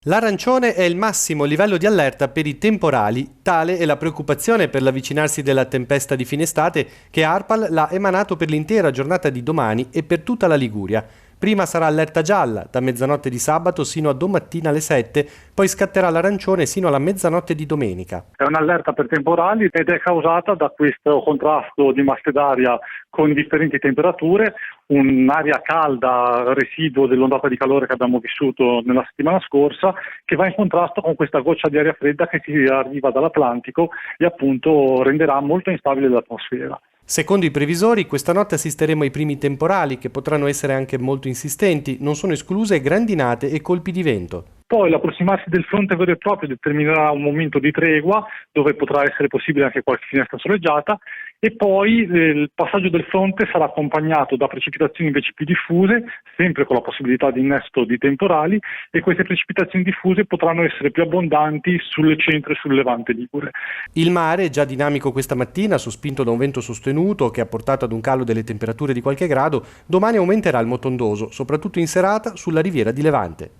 L'arancione è il massimo livello di allerta per i temporali, tale è la preoccupazione per l'avvicinarsi della tempesta di fine estate che ARPAL l'ha emanato per l'intera giornata di domani e per tutta la Liguria. Prima sarà allerta gialla, da mezzanotte di sabato sino a domattina alle 7, poi scatterà l'arancione sino alla mezzanotte di domenica. È un'allerta per temporali ed è causata da questo contrasto di masse d'aria con differenti temperature, un'aria calda, residuo dell'ondata di calore che abbiamo vissuto nella settimana scorsa, che va in contrasto con questa goccia di aria fredda che ci arriva dall'Atlantico e appunto renderà molto instabile l'atmosfera. Secondo i previsori, questa notte assisteremo ai primi temporali che potranno essere anche molto insistenti, non sono escluse grandinate e colpi di vento. Poi l'approssimarsi del fronte vero e proprio determinerà un momento di tregua dove potrà essere possibile anche qualche finestra soleggiata e poi il passaggio del fronte sarà accompagnato da precipitazioni invece più diffuse, sempre con la possibilità di innesto di temporali, e queste precipitazioni diffuse potranno essere più abbondanti sul centro e sul levante ligure. Il mare, già dinamico questa mattina, sospinto da un vento sostenuto che ha portato ad un calo delle temperature di qualche grado, domani aumenterà il motondoso, soprattutto in serata sulla riviera di Levante.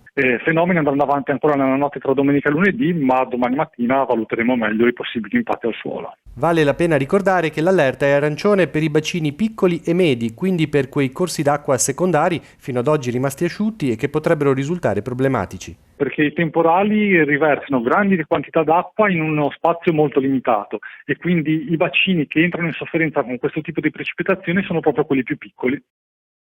Fenomeni andranno avanti ancora nella notte tra domenica e lunedì, ma domani mattina valuteremo meglio i possibili impatti al suolo. Vale la pena ricordare che l'allerta è arancione per i bacini piccoli e medi, quindi per quei corsi d'acqua secondari fino ad oggi rimasti asciutti e che potrebbero risultare problematici. Perché i temporali riversano grandi quantità d'acqua in uno spazio molto limitato e quindi i bacini che entrano in sofferenza con questo tipo di precipitazioni sono proprio quelli più piccoli.